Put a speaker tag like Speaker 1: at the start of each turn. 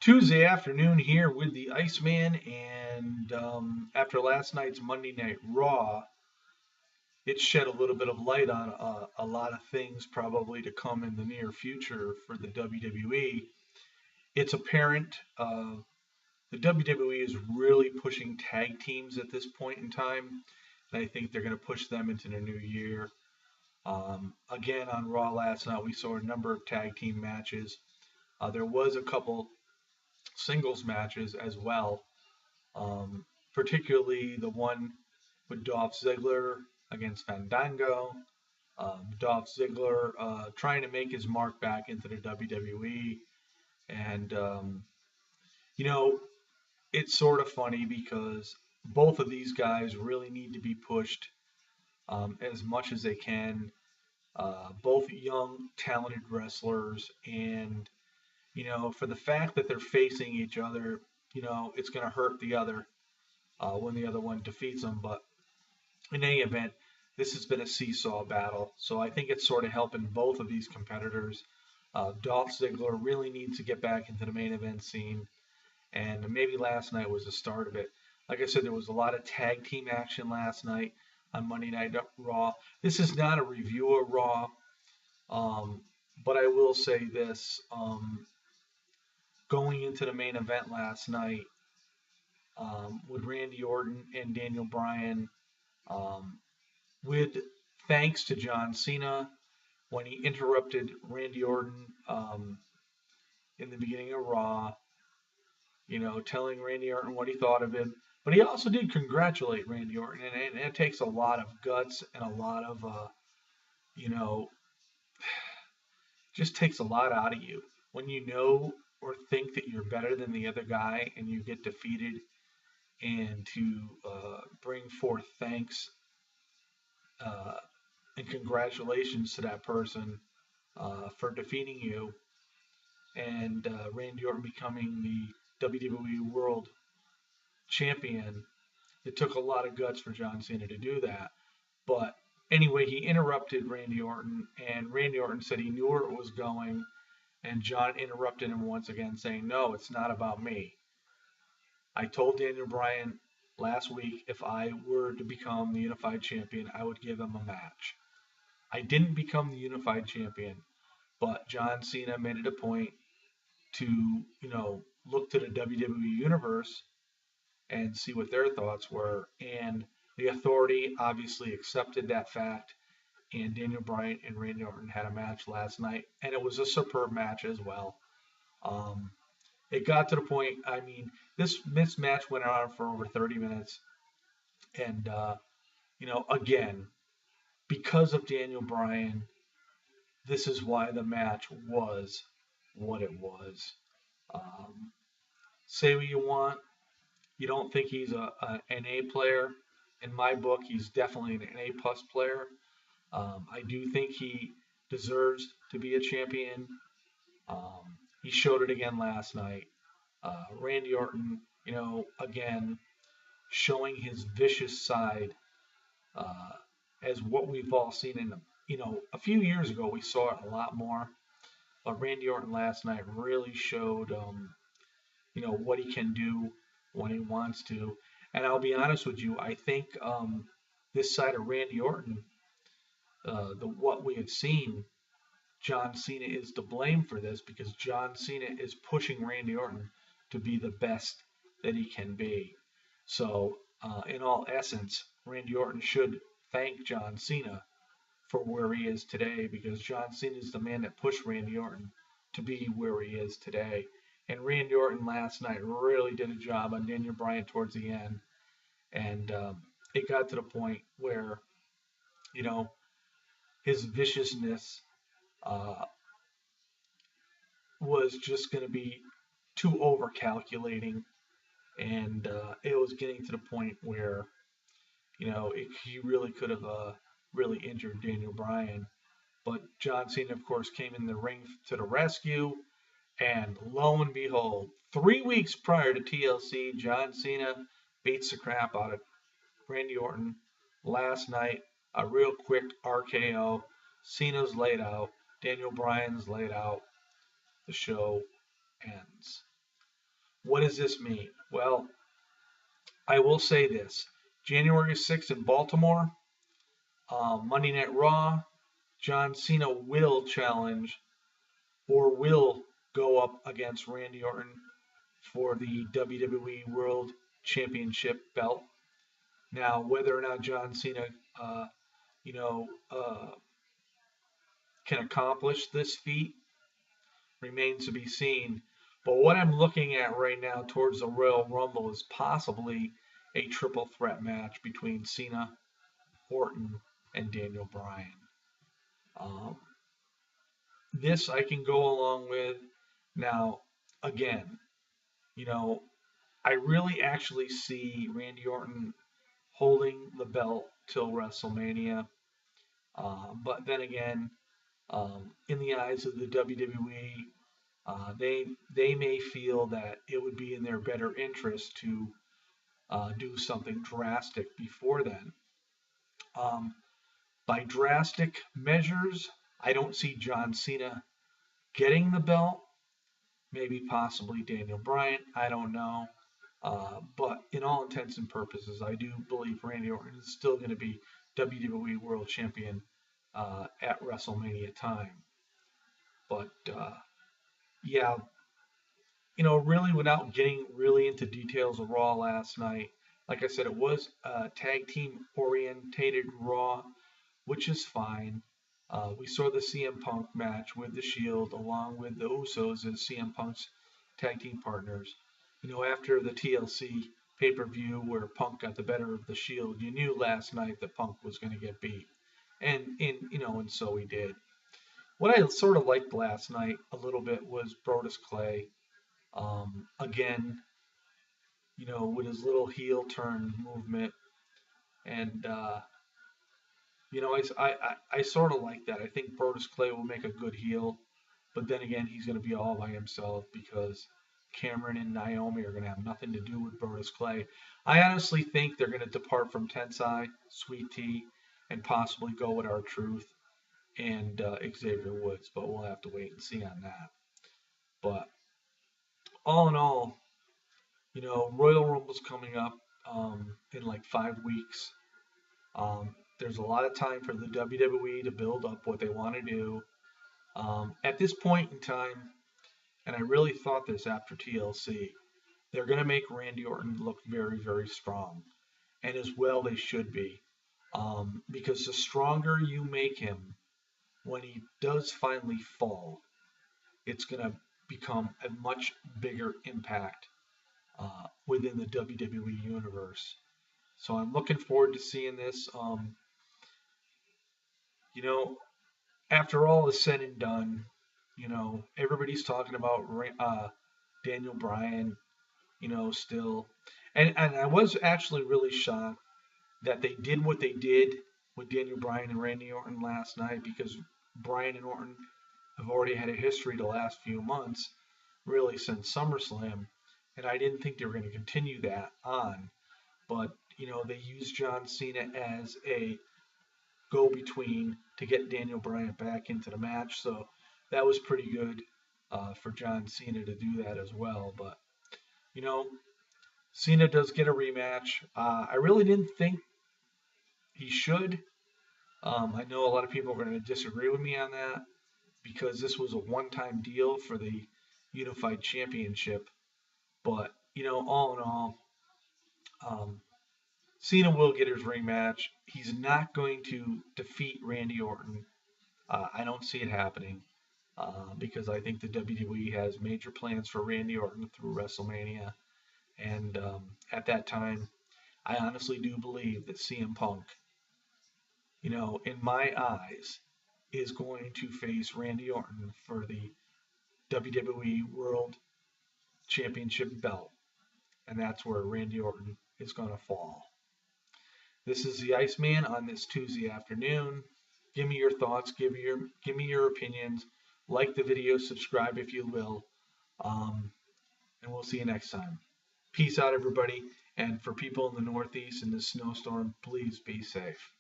Speaker 1: Tuesday afternoon here with the Iceman, and after last night's Monday Night Raw, it shed a little bit of light on a lot of things probably to come in the near future for the WWE. It's apparent the WWE is really pushing tag teams at this point in time, and I think they're going to push them into the new year. Again, on Raw last night, we saw a number of tag team matches. There was a couple singles matches as well, particularly the one with Dolph Ziggler against Fandango. Dolph Ziggler trying to make his mark back into the WWE. And, you know, it's sort of funny because both of these guys really need to be pushed as much as they can. Both young, talented wrestlers, and for the fact that they're facing each other, it's going to hurt the other when the other one defeats them. But in any event, this has been a seesaw battle. So I think it's sort of helping both of these competitors. Dolph Ziggler really needs to get back into the main event scene. And maybe last night was the start of it. Like I said, there was a lot of tag team action last night on Monday Night Raw. This is not a review of Raw, but I will say this. Going into the main event last night with Randy Orton and Daniel Bryan, with thanks to John Cena when he interrupted Randy Orton in the beginning of Raw, telling Randy Orton what he thought of him. But he also did congratulate Randy Orton, and it takes a lot of guts and a lot of, just takes a lot out of you when you know or think that you're better than the other guy and you get defeated, and to bring forth thanks and congratulations to that person for defeating you, and Randy Orton becoming the WWE World Champion. It took a lot of guts for John Cena to do that. But anyway, he interrupted Randy Orton, and Randy Orton said he knew where it was going. And John interrupted him once again, saying, "No, it's not about me. I told Daniel Bryan last week if I were to become the Unified Champion, I would give him a match. I didn't become the Unified Champion, but John Cena made it a point to, look to the WWE Universe and see what their thoughts were. And the Authority obviously accepted that fact. And Daniel Bryan and Randy Orton had a match last night, and it was a superb match as well. It got to the point, this match went on for over 30 minutes. And, again, because of Daniel Bryan, this is why the match was what it was. Say what you want. You don't think he's an A player. In my book, he's definitely an A+ player. I do think he deserves to be a champion. He showed it again last night. Randy Orton, again, showing his vicious side as what we've all seen a few years ago, we saw it a lot more. But Randy Orton last night really showed, what he can do when he wants to. And I'll be honest with you, I think this side of Randy Orton, what we have seen, John Cena is to blame for this, because John Cena is pushing Randy Orton to be the best that he can be. So, in all essence, Randy Orton should thank John Cena for where he is today, because John Cena is the man that pushed Randy Orton to be where he is today. And Randy Orton last night really did a job on Daniel Bryan towards the end. And it got to the point where, his viciousness was just going to be too over calculating, and it was getting to the point where he really could have really injured Daniel Bryan. But John Cena, of course, came in the ring to the rescue, and lo and behold, 3 weeks prior to TLC, John Cena beats the crap out of Randy Orton last night. A real quick RKO. Cena's laid out. Daniel Bryan's laid out. The show ends. what does this mean? Well, I will say this. January 6th in Baltimore, Monday Night Raw, John Cena will challenge or will go up against Randy Orton for the WWE World Championship belt. Now, whether or not John Cena, uh, you know, uh, can accomplish this feat remains to be seen. But what I'm looking at right now towards the Royal Rumble is possibly a triple threat match between Cena, Orton, and Daniel Bryan. Um, this I can go along with. Now, again, you know, I really actually see Randy Orton holding the belt till WrestleMania. But then again, in the eyes of the WWE, they may feel that it would be in their better interest to do something drastic before then. Um, by drastic measures, I don't see John Cena getting the belt. Maybe possibly Daniel Bryan. I don't know. But in all intents and purposes, I do believe Randy Orton is still going to be WWE World Champion at WrestleMania time. But yeah, really without getting really into details of Raw last night, like I said, it was a tag team orientated Raw, which is fine. We saw the CM Punk match with the Shield along with the Usos as CM Punk's tag team partners. After the TLC pay-per-view where Punk got the better of the Shield, you knew last night that Punk was going to get beat. And so he did. What I sort of liked last night a little bit was Brodus Clay. Again, with his little heel turn movement. And, I sort of like that. I think Brodus Clay will make a good heel. But then again, he's going to be all by himself because Cameron and Naomi are going to have nothing to do with Brodus Clay. I honestly think they're going to depart from Tensai, Sweet Tea, and possibly go with R-Truth and Xavier Woods. But we'll have to wait and see on that. But all in all, Royal Rumble's coming up in like 5 weeks. There's a lot of time for the WWE to build up what they want to do. At this point in time, and I really thought this after TLC, they're going to make Randy Orton look very, very strong. And as well they should be. Because the stronger you make him, when he does finally fall, it's going to become a much bigger impact within the WWE universe. So I'm looking forward to seeing this. After all is said and done, everybody's talking about Daniel Bryan, still. And I was actually really shocked that they did what they did with Daniel Bryan and Randy Orton last night, because Bryan and Orton have already had a history the last few months, really since SummerSlam. And I didn't think they were going to continue that on. But, they used John Cena as a go-between to get Daniel Bryan back into the match. So that was pretty good for John Cena to do that as well. But, Cena does get a rematch. I really didn't think he should. I know a lot of people are going to disagree with me on that because this was a one-time deal for the Unified Championship. But, all in all, Cena will get his rematch. He's not going to defeat Randy Orton. I don't see it happening because I think the WWE has major plans for Randy Orton through WrestleMania. And at that time, I honestly do believe that CM Punk, in my eyes, is going to face Randy Orton for the WWE World Championship belt. And that's where Randy Orton is going to fall. This is the Iceman on this Tuesday afternoon. Give me your thoughts. Give me your opinions. Like the video. Subscribe if you will. And we'll see you next time. Peace out, everybody. And for people in the Northeast in this snowstorm, please be safe.